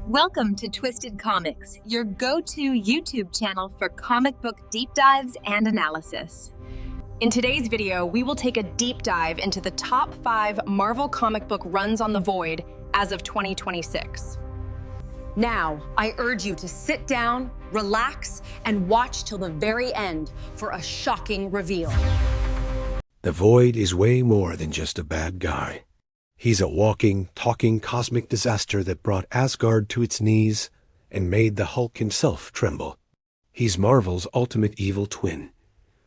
Welcome to Twisted Comics, your go-to YouTube channel for comic book deep dives and analysis. In today's video, we will take a deep dive into the top 5 Marvel comic book runs on the Void as of 2026. Now, I urge you to sit down, relax, and watch till the very end for a shocking reveal. The Void is way more than just a bad guy. He's a walking, talking cosmic disaster that brought Asgard to its knees and made the Hulk himself tremble. He's Marvel's ultimate evil twin,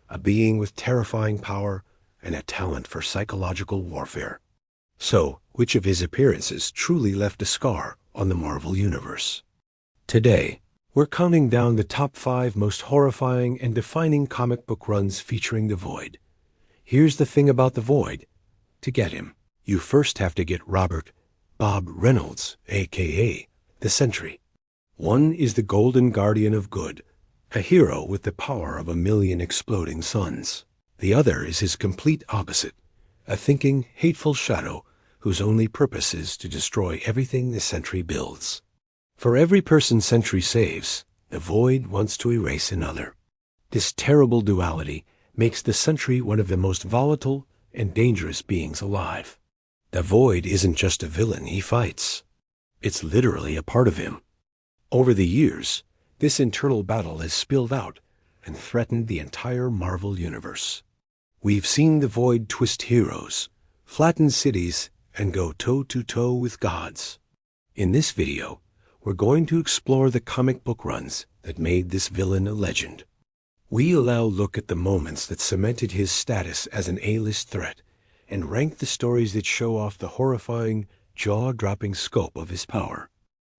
a being with terrifying power and a talent for psychological warfare. So, which of his appearances truly left a scar on the Marvel Universe? Today, we're counting down the top 5 most horrifying and defining comic book runs featuring the Void. Here's the thing about the Void. To get him, you first have to get Bob Reynolds, a.k.a. the Sentry. One is the Golden Guardian of Good, a hero with the power of 1,000,000 exploding suns. The other is his complete opposite, a thinking, hateful shadow whose only purpose is to destroy everything the Sentry builds. For every person Sentry saves, the Void wants to erase another. This terrible duality makes the Sentry one of the most volatile and dangerous beings alive. The Void isn't just a villain he fights. It's literally a part of him. Over the years, this internal battle has spilled out and threatened the entire Marvel Universe. We've seen the Void twist heroes, flatten cities, and go toe-to-toe with gods. In this video, we're going to explore the comic book runs that made this villain a legend. We'll now look at the moments that cemented his status as an A-list threat and rank the stories that show off the horrifying, jaw-dropping scope of his power.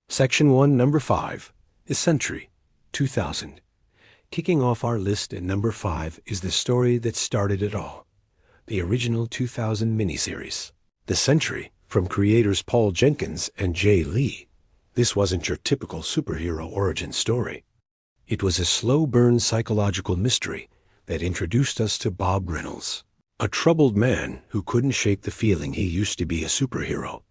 Section 1, number 5, is Sentry, 2000. Kicking off our list at number 5 is the story that started it all, the original 2000 miniseries. The Sentry, from creators Paul Jenkins and Jay Lee. This wasn't your typical superhero origin story. It was a slow-burn psychological mystery that introduced us to Bob Reynolds, a troubled man who couldn't shake the feeling he used to be a superhero.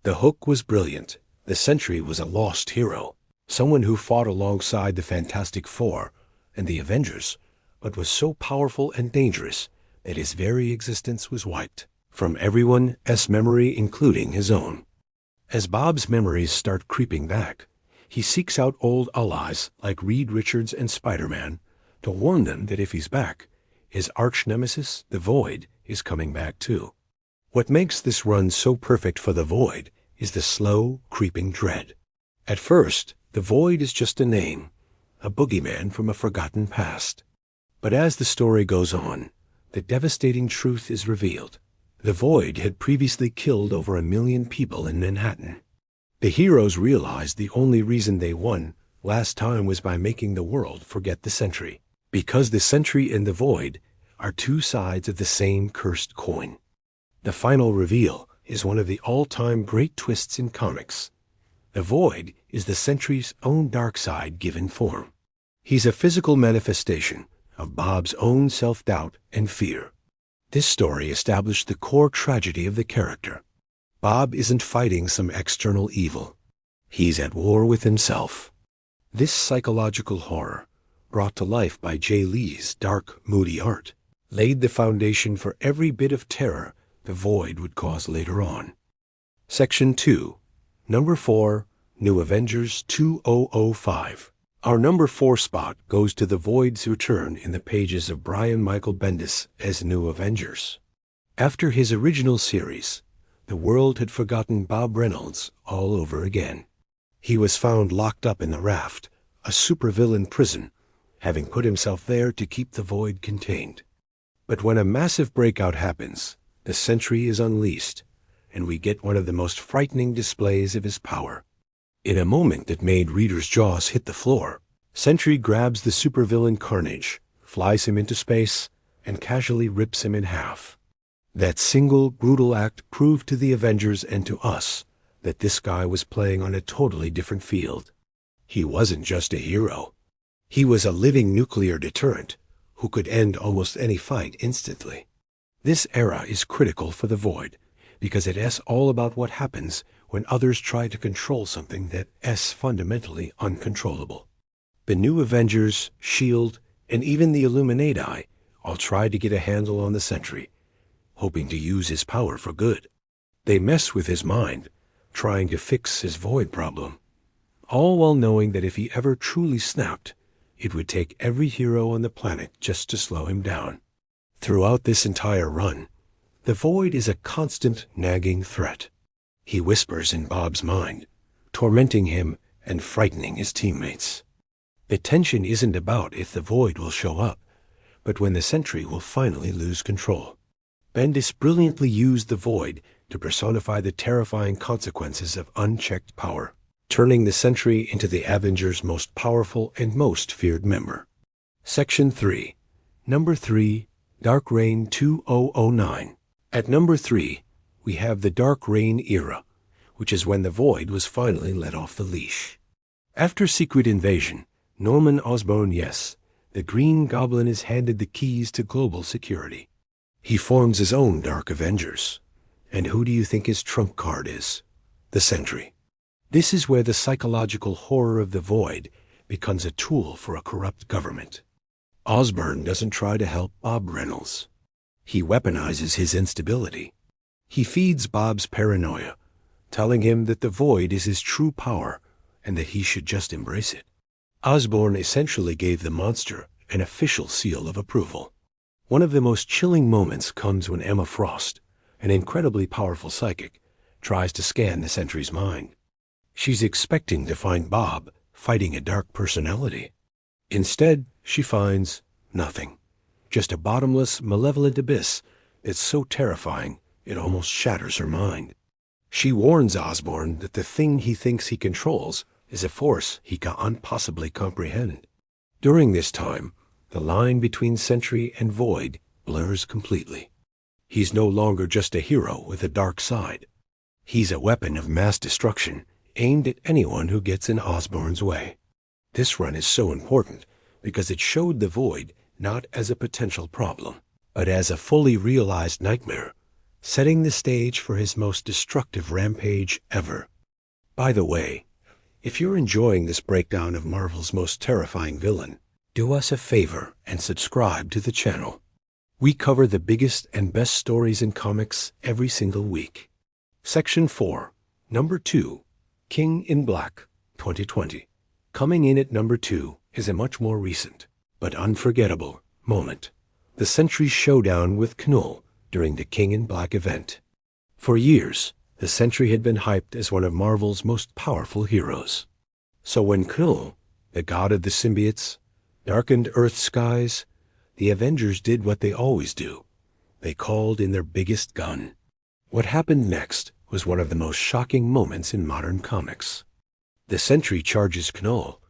The hook was brilliant. The Sentry was a lost hero, someone who fought alongside the Fantastic Four and the Avengers, but was so powerful and dangerous that his very existence was wiped from everyone's memory, including his own. As Bob's memories start creeping back, he seeks out old allies like Reed Richards and Spider-Man to warn them that if he's back, his arch-nemesis, the Void, is coming back too. What makes this run so perfect for the Void is the slow, creeping dread. At first, the Void is just a name, a boogeyman from a forgotten past. But as the story goes on, the devastating truth is revealed. The Void had previously killed over 1,000,000 people in Manhattan. The heroes realized the only reason they won last time was by making the world forget the Sentry, because the Sentry and the Void are two sides of the same cursed coin. The final reveal is one of the all-time great twists in comics. The Void is the Sentry's own dark side given form. He's a physical manifestation of Bob's own self-doubt and fear. This story established the core tragedy of the character. Bob isn't fighting some external evil. He's at war with himself. This psychological horror, brought to life by Jay Lee's dark, moody art, laid the foundation for every bit of terror the Void would cause later on. Section 2, number 4, New Avengers 2005. Our number 4 spot goes to the Void's return in the pages of Brian Michael Bendis as New Avengers. After his original series, the world had forgotten Bob Reynolds all over again. He was found locked up in the Raft, a supervillain prison, having put himself there to keep the Void contained. But when a massive breakout happens, the Sentry is unleashed, and we get one of the most frightening displays of his power. In a moment that made readers' jaws hit the floor, Sentry grabs the supervillain Carnage, flies him into space, and casually rips him in half. That single, brutal act proved to the Avengers and to us that this guy was playing on a totally different field. He wasn't just a hero. He was a living nuclear deterrent who could end almost any fight instantly. This era is critical for the Void because it asks all about what happens when others try to control something that is fundamentally uncontrollable. The new Avengers, S.H.I.E.L.D., and even the Illuminati all try to get a handle on the Sentry, hoping to use his power for good. They mess with his mind, trying to fix his void problem, all while knowing that if he ever truly snapped, it would take every hero on the planet just to slow him down. Throughout this entire run, the Void is a constant nagging threat. He whispers in Bob's mind, tormenting him and frightening his teammates. The tension isn't about if the Void will show up, but when the Sentry will finally lose control. Bendis brilliantly used the Void to personify the terrifying consequences of unchecked power, turning the Sentry into the Avengers' most powerful and most feared member. Section 3. Number 3, Dark Reign 2009. At number 3, we have the Dark Reign era, which is when the Void was finally let off the leash. After Secret Invasion, Norman Osborn, yes, the Green Goblin is handed the keys to global security. He forms his own Dark Avengers. And who do you think his trump card is? The Sentry. This is where the psychological horror of the Void becomes a tool for a corrupt government. Osborn doesn't try to help Bob Reynolds. He weaponizes his instability. He feeds Bob's paranoia, telling him that the Void is his true power and that he should just embrace it. Osborn essentially gave the monster an official seal of approval. One of the most chilling moments comes when Emma Frost, an incredibly powerful psychic, tries to scan the Sentry's mind. She's expecting to find Bob fighting a dark personality. Instead, she finds nothing. Just a bottomless, malevolent abyss that's so terrifying it almost shatters her mind. She warns Osborn that the thing he thinks he controls is a force he can't possibly comprehend. During this time, the line between Sentry and Void blurs completely. He's no longer just a hero with a dark side. He's a weapon of mass destruction aimed at anyone who gets in Osborn's way. This run is so important because it showed the Void not as a potential problem, but as a fully realized nightmare, setting the stage for his most destructive rampage ever. By the way, if you're enjoying this breakdown of Marvel's most terrifying villain, do us a favor and subscribe to the channel. We cover the biggest and best stories in comics every single week. Section 4, Number 2, King in Black, 2020. Coming in at number 2 is a much more recent, but unforgettable, moment. The Sentry's showdown with Knull during the King in Black event. For years, the Sentry had been hyped as one of Marvel's most powerful heroes. So when Knull, the god of the Symbiotes, darkened Earth's skies, the Avengers did what they always do. They called in their biggest gun. What happened next was one of the most shocking moments in modern comics. The Sentry charges Knull,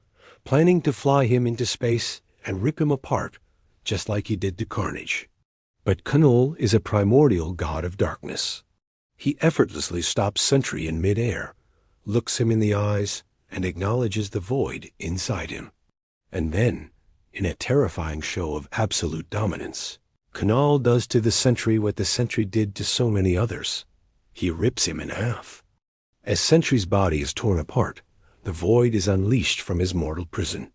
planning to fly him into space and rip him apart, just like he did to Carnage. But Knull is a primordial god of darkness. He effortlessly stops Sentry in midair, looks him in the eyes, and acknowledges the Void inside him. And then, in a terrifying show of absolute dominance, Knull does to the Sentry what the Sentry did to so many others. He rips him in half. As Sentry's body is torn apart, the Void is unleashed from his mortal prison.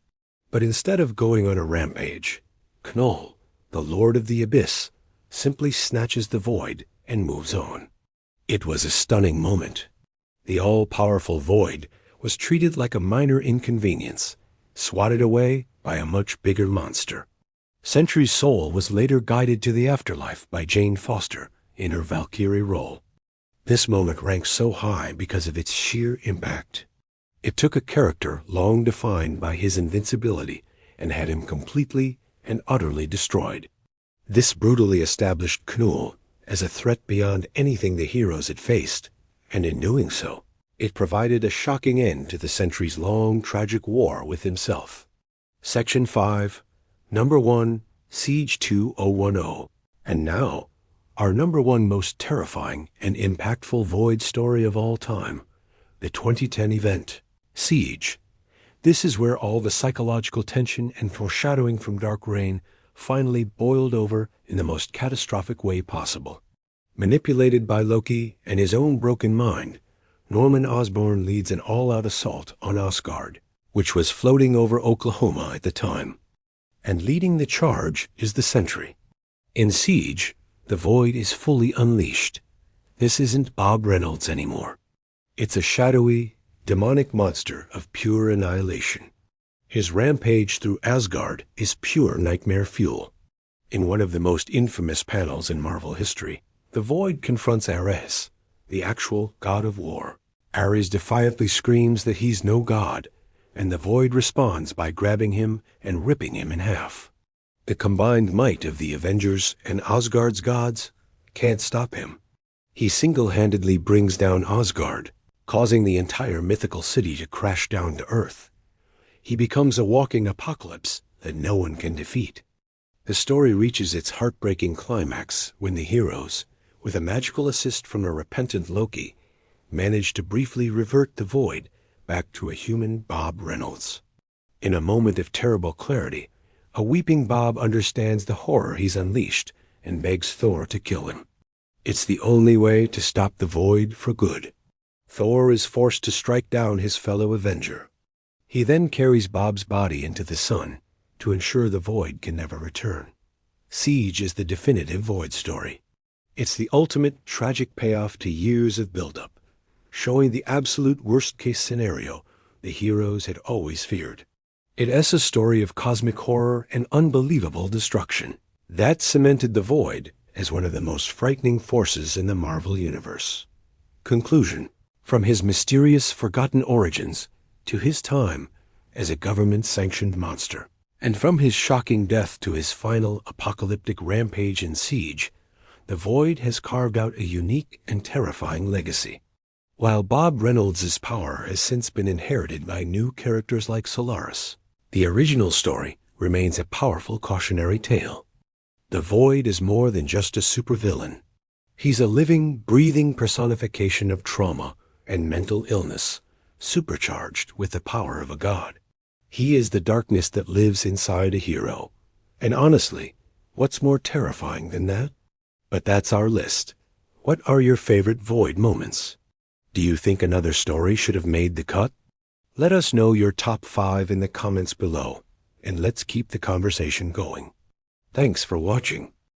But instead of going on a rampage, Knull, the Lord of the Abyss, simply snatches the Void and moves on. It was a stunning moment. The all-powerful Void was treated like a minor inconvenience, swatted away by a much bigger monster. Sentry's soul was later guided to the afterlife by Jane Foster in her Valkyrie role. This moment ranks so high because of its sheer impact. It took a character long defined by his invincibility and had him completely and utterly destroyed. This brutally established Knull as a threat beyond anything the heroes had faced, and in doing so, it provided a shocking end to the Sentry's long, tragic war with himself. Section 5, Number 1, Siege 2010. And now, our number 1 most terrifying and impactful Void story of all time, the 2010 event, Siege. This is where all the psychological tension and foreshadowing from Dark Reign finally boiled over in the most catastrophic way possible. Manipulated by Loki and his own broken mind, Norman Osborn leads an all-out assault on Asgard, which was floating over Oklahoma at the time. And leading the charge is the Sentry. In Siege, the Void is fully unleashed. This isn't Bob Reynolds anymore. It's a shadowy, demonic monster of pure annihilation. His rampage through Asgard is pure nightmare fuel. In one of the most infamous panels in Marvel history, the Void confronts Ares, the actual god of war. Ares defiantly screams that he's no god, and the Void responds by grabbing him and ripping him in half. The combined might of the Avengers and Asgard's gods can't stop him. He single-handedly brings down Asgard, causing the entire mythical city to crash down to Earth. He becomes a walking apocalypse that no one can defeat. The story reaches its heartbreaking climax when the heroes, with a magical assist from a repentant Loki, manage to briefly revert the Void back to a human Bob Reynolds. In a moment of terrible clarity, a weeping Bob understands the horror he's unleashed and begs Thor to kill him. It's the only way to stop the Void for good. Thor is forced to strike down his fellow Avenger. He then carries Bob's body into the sun to ensure the Void can never return. Siege is the definitive Void story. It's the ultimate tragic payoff to years of buildup, showing the absolute worst-case scenario the heroes had always feared. It's a story of cosmic horror and unbelievable destruction. That cemented the Void as one of the most frightening forces in the Marvel Universe. Conclusion. From his mysterious, forgotten origins to his time as a government-sanctioned monster, and from his shocking death to his final apocalyptic rampage in Siege, the Void has carved out a unique and terrifying legacy. While Bob Reynolds' power has since been inherited by new characters like Solaris, the original story remains a powerful cautionary tale. The Void is more than just a supervillain. He's a living, breathing personification of trauma and mental illness, supercharged with the power of a god. He is the darkness that lives inside a hero. And honestly, what's more terrifying than that? But that's our list. What are your favorite Void moments? Do you think another story should have made the cut? Let us know your top 5 in the comments below, and let's keep the conversation going. Thanks for watching.